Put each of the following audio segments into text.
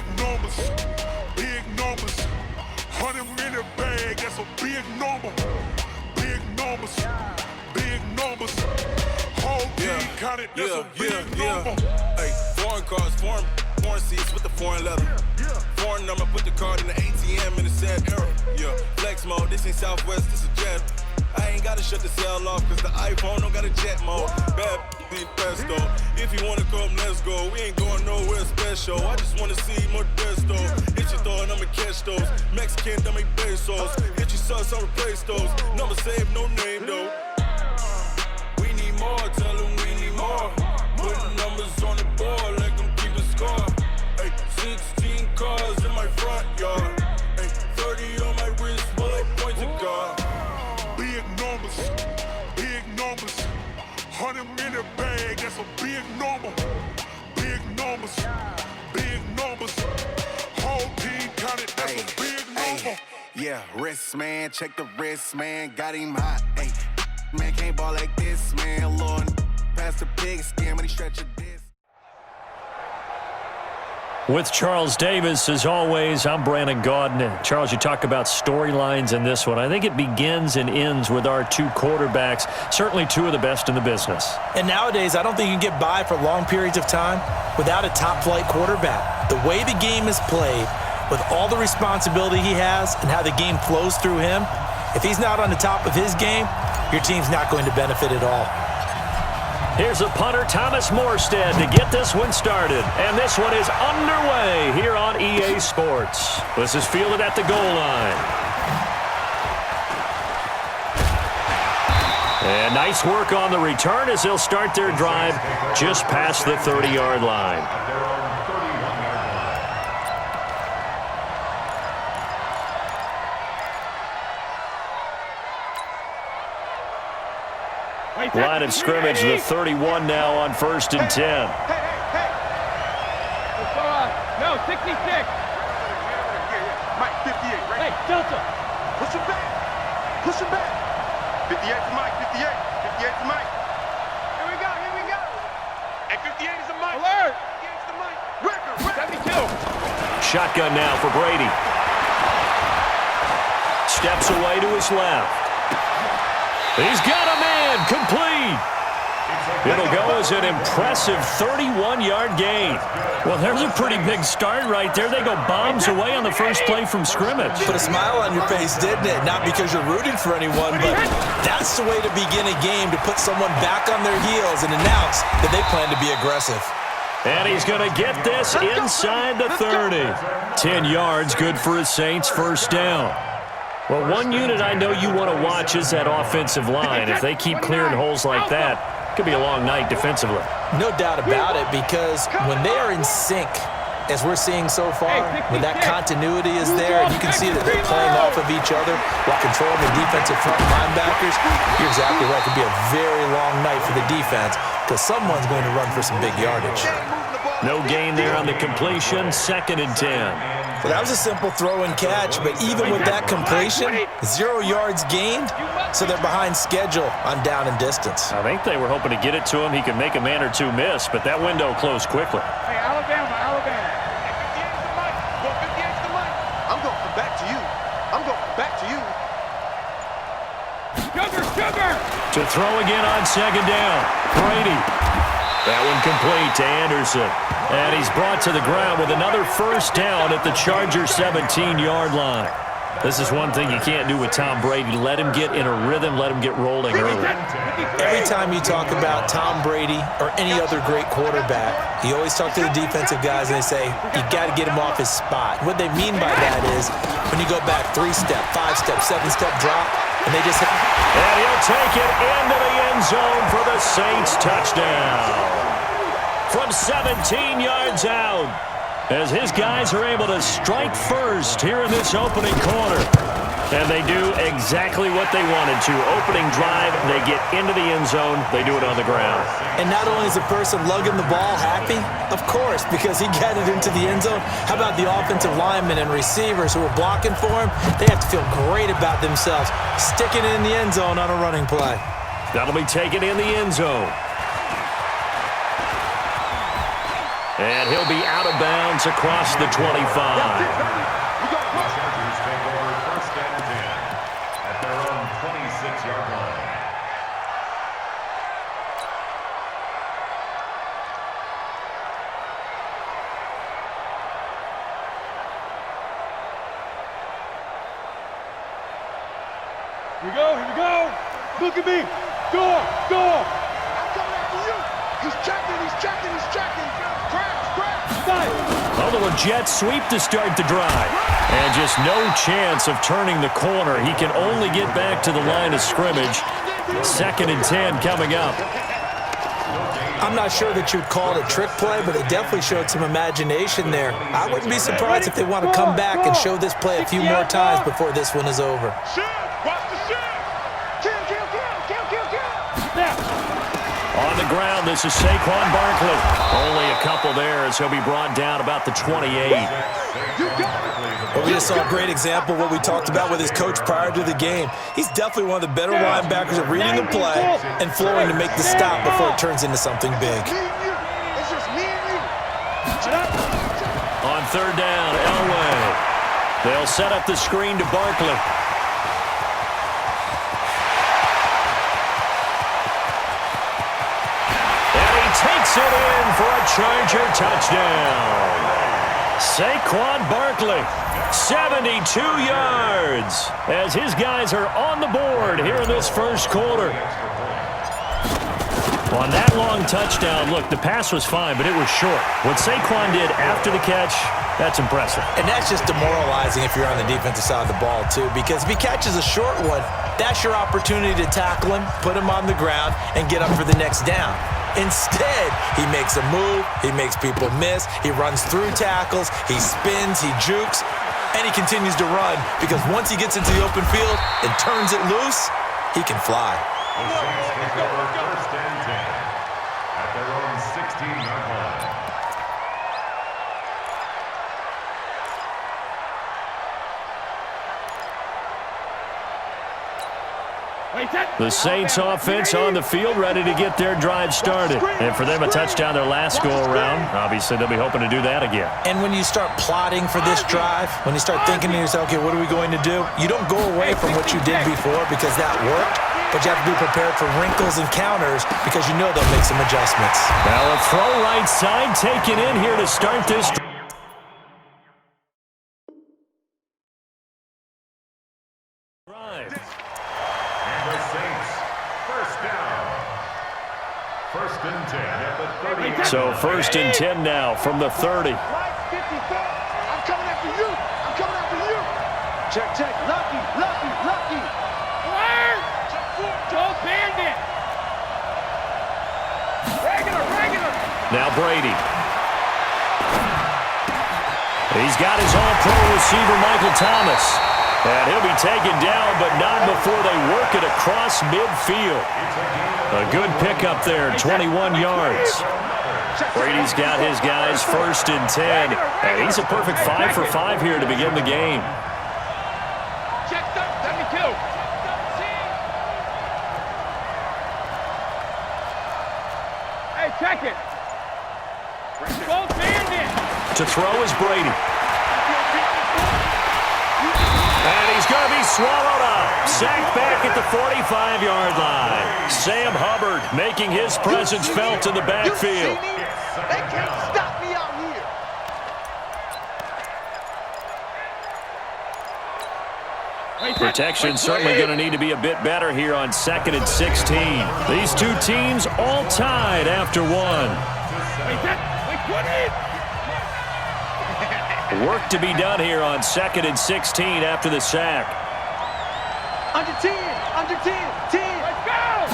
big numbers, big numbers. 100 in the bag, that's a big number. Big numbers, big numbers. Whole team counted, that's a big number. Hey, foreign cars, foreign seats with the foreign leather. Foreign number, put the card in the ATM in the sad era. Yeah, flex mode, this ain't Southwest, this a jet. I ain't gotta shut the cell off, cause the iPhone don't got a jet mode. Bad ain't pesto. If you wanna come, let's go. We ain't going nowhere special. I just wanna see more desto. Hit your thought, I'ma catch those. Mexican, don't make pesos. Hit your sus, I'll replace those. Number saved, no name though. We need more, tell them we need more. Putting numbers on the board, like them keep a score. Hey, 16 cars in my front yard. Hey, 30 on my wrist, while I point to God. Big numbers, big numbers. 100 in the bag, that's a big number. Big numbers, big numbers. Whole team counted, that's a big number. Yeah, wrist man, check the wrist man, got him hot. Hey, man can't ball like this, man. Lord, past the pig skin, but he stretch a disc. With Charles Davis, as always, I'm Brandon Gaudin. Charles, you talk about storylines in this one. I think it begins and ends with our two quarterbacks, certainly two of the best in the business. And nowadays, I don't think you can get by for long periods of time without a top-flight quarterback. The way the game is played, with all the responsibility he has and how the game flows through him, if he's not on the top of his game, your team's not going to benefit at all. Here's a punter, Thomas Morstead, to get this one started. And this one is underway here on EA Sports. This is fielded at the goal line. And nice work on the return as they'll start their drive just past the 30-yard line. Line of scrimmage, the 31 now on 1st and 10. Hey. No, 66. Mike, 58, right? Hey, Delta. Push him back. Push him back. 58 to Mike, 58. 58 to Mike. Here we go. And 58 is a Mike. Alert. 58 is the Mike. Record. 72. Shotgun now for Brady. Steps away to his left. He's got a man, complete. It'll go as an impressive 31-yard gain. Well, there's a pretty big start right there. They go bombs away on the first play from scrimmage. Put a smile on your face, didn't it? Not because you're rooting for anyone, but that's the way to begin a game, to put someone back on their heels and announce that they plan to be aggressive. And he's going to get this inside the 30. 10 yards, good for his Saints, first down. Well, one unit I know you want to watch is that offensive line. If they keep clearing holes like that, it could be a long night defensively. No doubt about it, because when they are in sync, as we're seeing so far, when that continuity is there, and you can see that they're playing off of each other while controlling the defensive front linebackers, you're exactly right. It could be a very long night for the defense because someone's going to run for some big yardage. No gain there on the completion, 2nd and 10. Well, that was a simple throw and catch, but even with that completion, 0 yards gained, so they're behind schedule on down and distance. I think they were hoping to get it to him. He could make a man or two miss, but that window closed quickly. Hey, Alabama. 58's the Mike. Well, 58's the Mike. I'm going to come back to you. Sugar. To throw again on 2nd down. Brady. That one complete to Anderson. And he's brought to the ground with another first down at the Chargers' 17-yard line. This is one thing you can't do with Tom Brady. Let him get in a rhythm. Let him get rolling early. Every time you talk about Tom Brady or any other great quarterback, you always talk to the defensive guys and they say, you got to get him off his spot. What they mean by that is when you go back 3-step, 5-step, 7-step drop, and they just hit. And he'll take it into the end zone for the Saints touchdown. From 17 yards out, as his guys are able to strike first here in this opening quarter. And they do exactly what they wanted to. Opening drive, they get into the end zone. They do it on the ground. And not only is the person lugging the ball happy, of course, because he got it into the end zone. How about the offensive linemen and receivers who are blocking for him? They have to feel great about themselves, sticking it in the end zone on a running play. That'll be taken in the end zone. And he'll be out of bounds across the 25. The Chargers take over 1st and 10 at their own 26-yard line. Here we go, here we go. Look at me. Door. I'm coming after you. He's checking. Crash. A little jet sweep to start the drive. And just no chance of turning the corner. He can only get back to the line of scrimmage. 2nd and 10 coming up. I'm not sure that you'd call it a trick play, but it definitely showed some imagination there. I wouldn't be surprised if they want to come back and show this play a few more times before this one is over. Watch the shit. On the ground, this is Saquon Barkley. Only a couple there as he'll be brought down about the 28. Well, we just saw a great example of what we talked about with his coach prior to the game. He's definitely one of the better linebackers at reading the play and flowing to make the stop before it turns into something big. It's just me and you. On 3rd down, Elway. They'll set up the screen to Barkley. Takes it in for a Charger touchdown. Saquon Barkley, 72 yards, as his guys are on the board here in this first quarter. On that long touchdown, look, the pass was fine, but it was short. What Saquon did after the catch, that's impressive. And that's just demoralizing if you're on the defensive side of the ball, too, because if he catches a short one, that's your opportunity to tackle him, put him on the ground, and get up for the next down. Instead, he makes a move, he makes people miss, he runs through tackles, he spins, he jukes, and he continues to run because once he gets into the open field and turns it loose, he can fly. The Saints take over 1st and 10 at their own 16-yard line. The Saints offense on the field ready to get their drive started. And for them, a touchdown their last go-around. Obviously, they'll be hoping to do that again. And when you start plotting for this drive, when you start thinking to yourself, okay, what are we going to do? You don't go away from what you did before because that worked, but you have to be prepared for wrinkles and counters because you know they'll make some adjustments. Now a throw right side taken in here to start this drive. The Saints, 1st down. 1st and 10 at the 30. So 1st and 10 now from the 30. I'm coming after you. Check. Lucky. Go Bandit. Regular. Now Brady. He's got his all-pro receiver, Michael Thomas. And he'll be taken down, but not before they work it across midfield. A good pickup there, 21 yards. Brady's got his guys 1st and 10. And he's a perfect 5 for 5 here to begin the game. Check 72. Hey, check it. Go Bandit. To throw is Brady. And he's going to be swallowed up. Sacked back at the 45-yard line. Sam Hubbard making his presence felt in the backfield. They can't stop me out here. Protection certainly going to need to be a bit better here on 2nd and 16. These two teams all tied after one. Work to be done here on 2nd and 16 after the sack. Under 10. 10. Let's go.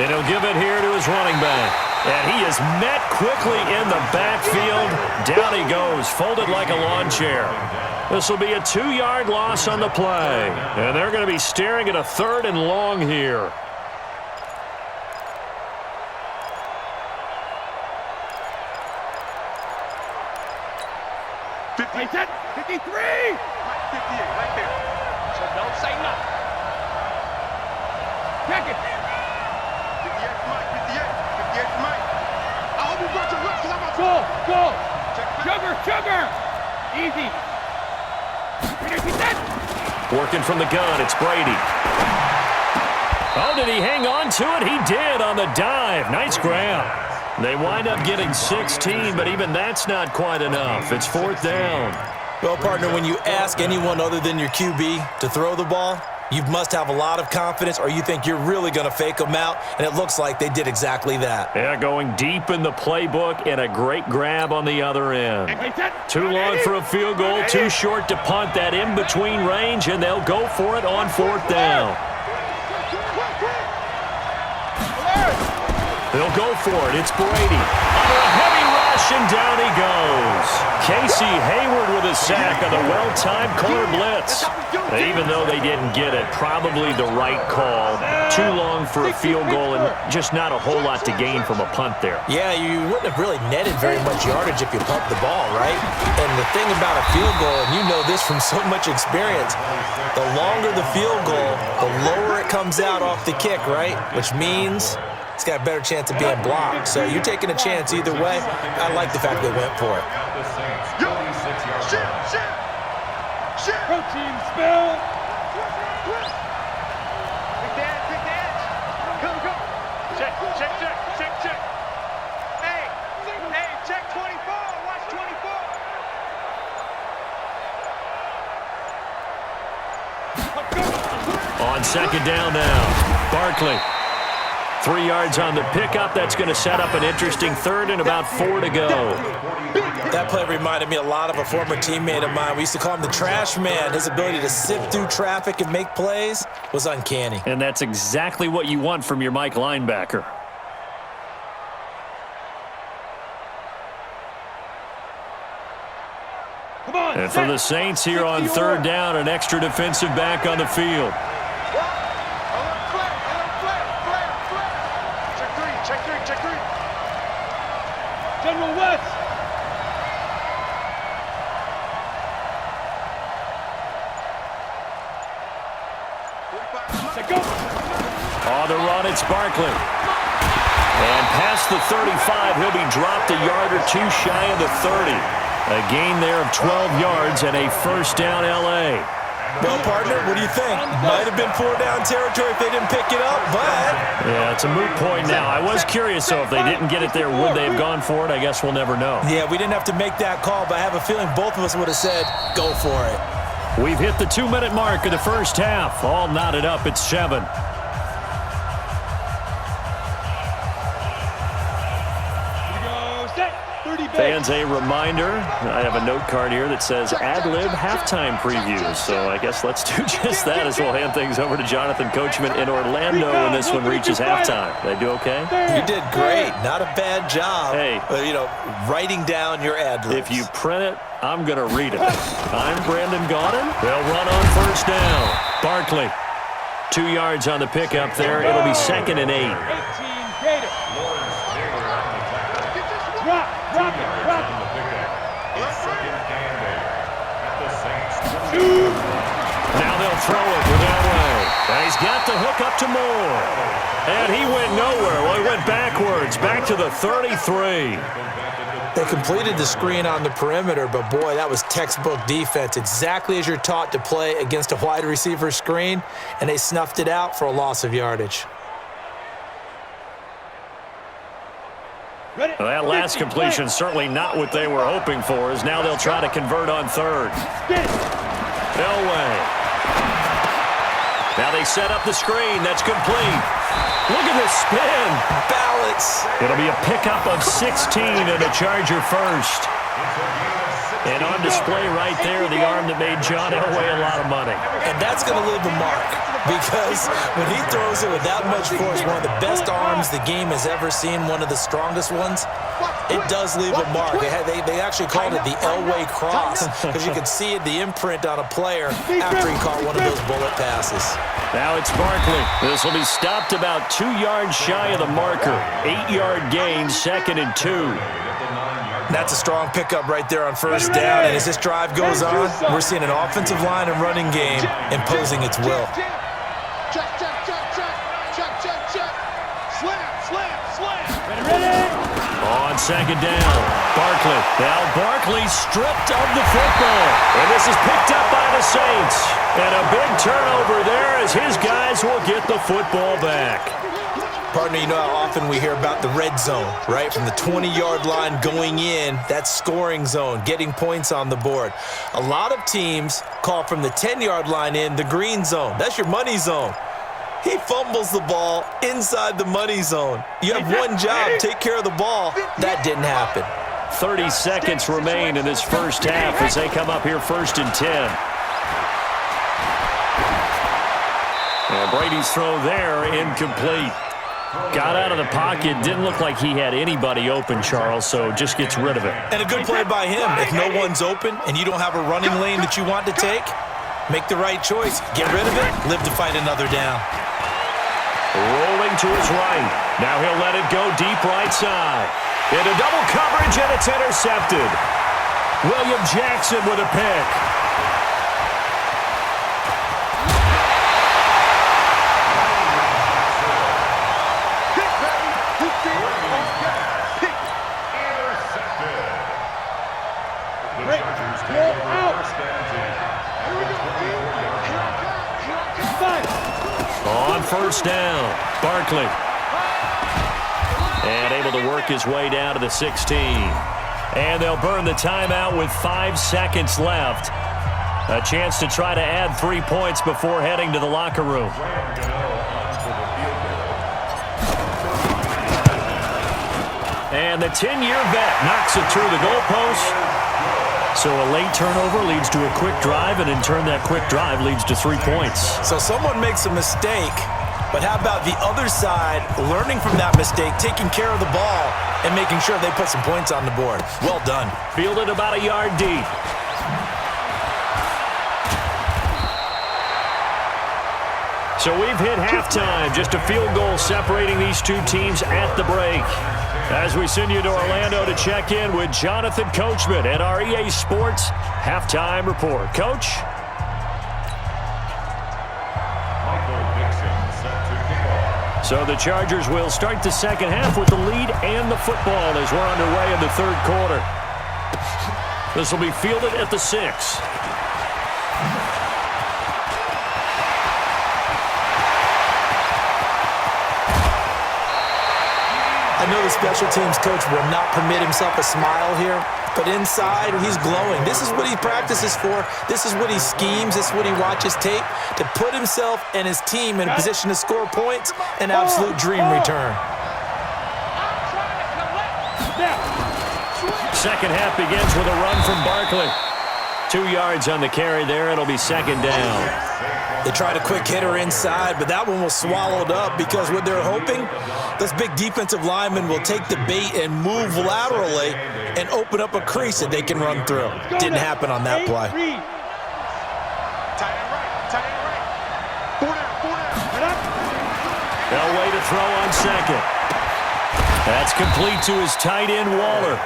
And he'll give it here to his running back. And he is met quickly in the backfield. Down he goes, folded like a lawn chair. This will be a 2-yard loss on the play. And they're going to be staring at a 3rd and long here. Wait, 53! 58, right there. So don't say nothing. Check it. 58 for Mike. I hope you brought your reps because I'm Sugar! Easy. Working from the gun, it's Brady. Oh, did he hang on to it? He did on the dive. Nice grab. They wind up getting 16, but even that's not quite enough. It's 4th down. Well, partner, when you ask anyone other than your QB to throw the ball, you must have a lot of confidence, or you think you're really going to fake them out, and it looks like they did exactly that. Yeah, going deep in the playbook and a great grab on the other end. Too long for a field goal, too short to punt that in-between range, and they'll go for it on 4th down. They'll go for it. It's Brady. Under a heavy rush, and down he goes. Casey Hayward with a sack on the well-timed corner blitz. Even though they didn't get it, probably the right call. Too long for a field goal and just not a whole lot to gain from a punt there. Yeah, you wouldn't have really netted very much yardage if you pumped the ball, right? And the thing about a field goal, and you know this from so much experience, the longer the field goal, the lower it comes out off the kick, right? Which means it's got a better chance of being blocked. So you're taking a chance either way. I like the fact they went for it. Protein spill. Big dance. Go. Check. Hey, check 24. Watch 24. On 2nd down now, Barkley. 3 yards on the pickup. That's going to set up an interesting 3rd and about 4 to go. That play reminded me a lot of a former teammate of mine. We used to call him the trash man. His ability to sift through traffic and make plays was uncanny. And that's exactly what you want from your Mike linebacker. Come on. And for the Saints here on 3rd down, an extra defensive back on the field. Check three. General West. Go. On the run, it's Barkley. And past the 35, he'll be dropped a yard or two shy of the 30. A gain there of 12 yards and a 1st down L.A. Well, partner, what do you think? Might have been 4-down territory if they didn't pick it up, but... Yeah, it's a moot point now. I was curious, so if they didn't get it there, would they have gone for it? I guess we'll never know. Yeah, we didn't have to make that call, but I have a feeling both of us would have said, go for it. We've hit the 2-minute mark of the first half. All knotted up at 7. Fans, a reminder, I have a note card here that says ad-lib halftime previews. So I guess let's do just that as we'll hand things over to Jonathan Coachman in Orlando when this one reaches halftime. Did I do okay? You did great. Not a bad job. Hey. Writing down your ad-libs. If you print it, I'm going to read it. I'm Brandon Gaudin. They'll run on 1st down. Barkley, 2 yards on the pickup there. It'll be 2nd and 8. 18 Gator. Drop it. Now they'll throw it with Elway. And he's got the hook up to Moore. And he went nowhere. Well, he went backwards, back to the 33. They completed the screen on the perimeter, but boy, that was textbook defense. Exactly as you're taught to play against a wide receiver screen, and they snuffed it out for a loss of yardage. Well, that last completion certainly not what they were hoping for, as now they'll try to convert on 3rd. Elway. Now they set up the screen. That's complete. Look at this spin. Balance. It'll be a pickup of 16 and a Charger first. And on display right there, the arm that made John Elway a lot of money. And that's going to leave a mark, because when he throws it with that much force, one of the best arms the game has ever seen, one of the strongest ones, it does leave a mark. They actually called it the Elway cross, because you could see the imprint on a player after he caught one of those bullet passes. Now it's Barkley. This will be stopped about 2 yards shy of the marker. 8-yard gain, 2nd and 2. That's a strong pickup right there on 1st down, and as this drive goes on, we're seeing an offensive line and running game imposing its will. Ready. On second down, Barkley. Now Barkley stripped of the football. And this is picked up by the Saints. And a big turnover there as his guys will get the football back. Partner, you know how often we hear about the red zone, right? From the 20-yard line going in, that's scoring zone, getting points on the board. A lot of teams call from the 10-yard line in the green zone. That's your money zone. He fumbles the ball inside the money zone. You have one job, take care of the ball. That didn't happen. 30 seconds remain in this first half as they come up here 1st and 10. And Brady's throw there, incomplete. Got out of the pocket, didn't look like he had anybody open, Charles, so just gets rid of it. And a good play by him. If no one's open and you don't have a running lane that you want to take, make the right choice. Get rid of it, live to fight another down. Rolling to his right. Now he'll let it go deep right side. Into double coverage, and it's intercepted. William Jackson with a pick. On first down, Barkley. And able to work his way down to the 16. And they'll burn the timeout with 5 seconds left. A chance to try to add 3 points before heading to the locker room. And the 10-year vet knocks it through the goalpost. So a late turnover leads to a quick drive, and in turn that quick drive leads to 3 points. So someone makes a mistake, but how about the other side learning from that mistake, taking care of the ball, and making sure they put some points on the board? Well done. Fielded about a yard deep. So we've hit halftime. Just a field goal separating these two teams at the break. As we send you to Orlando to check in with Jonathan Coachman at our EA Sports Halftime Report. Coach? So the Chargers will start the second half with the lead and the football as we're underway in the third quarter. This will be fielded at the 6. I know the special teams coach will not permit himself a smile here, but inside, he's glowing. This is what he practices for. This is what he schemes. This is what he watches tape to put himself and his team in a position to score points. An absolute dream return. Second half begins with a run from Barkley. 2 yards on the carry there. It'll be second down. They tried a quick hitter inside, but that one was swallowed up because what they're hoping, those big defensive linemen will take the bait and move laterally and open up a crease that they can run through. Didn't happen on that play. They'll wait to throw on second. That's complete to his tight end, Waller.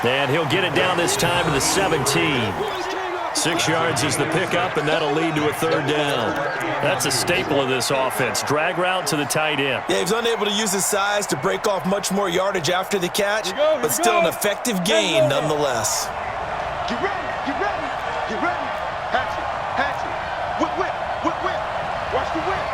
And he'll get it down this time to the 17. 6 yards is the pickup, and that'll lead to a third down. That's a staple of this offense. Drag route to the tight end. Yeah, he's unable to use his size to break off much more yardage after the catch, but still an effective gain nonetheless. Get ready, get ready, get ready. Hatch it. Whip. Watch the whip.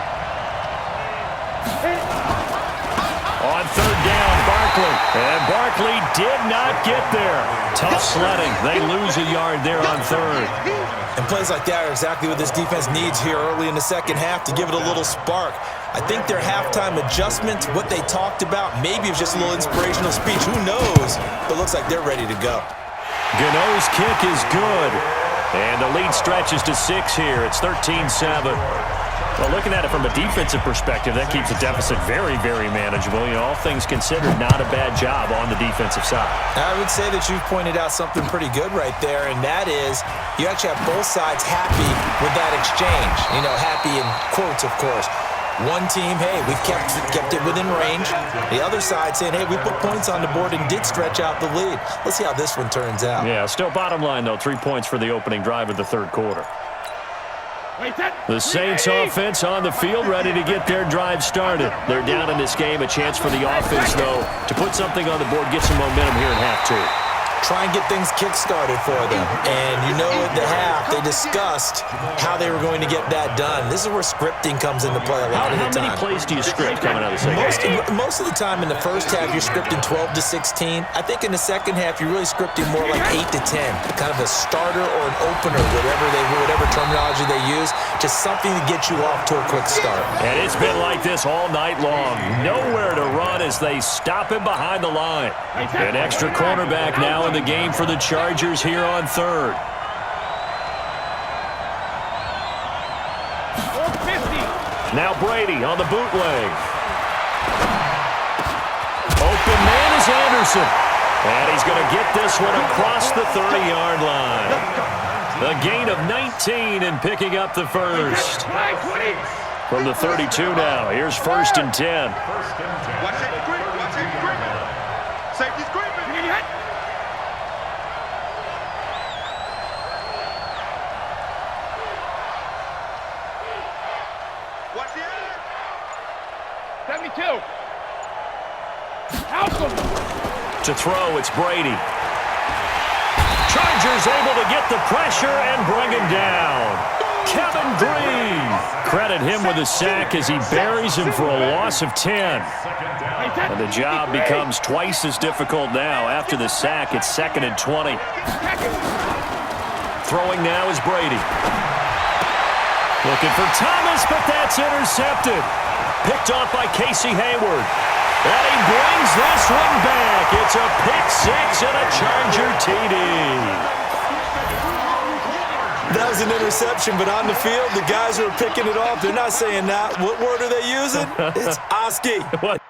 On third down, Barkley. And Barkley did not get there. Tough sledding. They lose a yard there on third. And plays like that are exactly what this defense needs here early in the second half to give it a little spark. I think their halftime adjustment, what they talked about, maybe it was just a little inspirational speech. Who knows? But it looks like they're ready to go. Gano's kick is good. And the lead stretches to 6 here. It's 13-7. Well, looking at it from a defensive perspective, that keeps the deficit very, very manageable. You know, all things considered, not a bad job on the defensive side. I would say that you've pointed out something pretty good right there, and that is you actually have both sides happy with that exchange. You know, happy in quotes, of course. One team, hey, we've kept it within range. The other side saying, hey, we put points on the board and did stretch out the lead. Let's see how this one turns out. Yeah, still bottom line, though, 3 points for the opening drive of the third quarter. The Saints offense on the field, ready to get their drive started. They're down in this game. A chance for the offense, though, to put something on the board, get some momentum here in half two. Try and get things kick-started for them. And you know at the half, they discussed how they were going to get that done. This is where scripting comes into play a lot of the time. How many plays do you script coming out of the second half? Most of the time in the first half, you're scripting 12 to 16. I think in the second half, you're really scripting more like 8 to 10. Kind of a starter or an opener, whatever terminology they use. Just something to get you off to a quick start. And it's been like this all night long. Nowhere to run as they stop him behind the line. An extra cornerback now in the game for the Chargers here on third. Now Brady on the bootleg. Open man is Anderson. And he's going to get this one across the 30-yard line. A gain of 19 and picking up the first. From the 32 now, here's 1st and 10. Watch it, safety screen. Watch the end. 72. House him. To throw, it's Brady. Chargers able to get the pressure and bring him down. Kevin Green. Credit him with a sack as he buries him for a loss of 10. And the job becomes twice as difficult now. After the sack, it's 2nd and 20. Throwing now is Brady. Looking for Thomas, but that's intercepted. Picked off by Casey Hayward. And he brings this one back. It's a pick six and a Charger TD. That was an interception, but on the field, the guys who are picking it off, they're not saying that. What word are they using? It's Oski. What?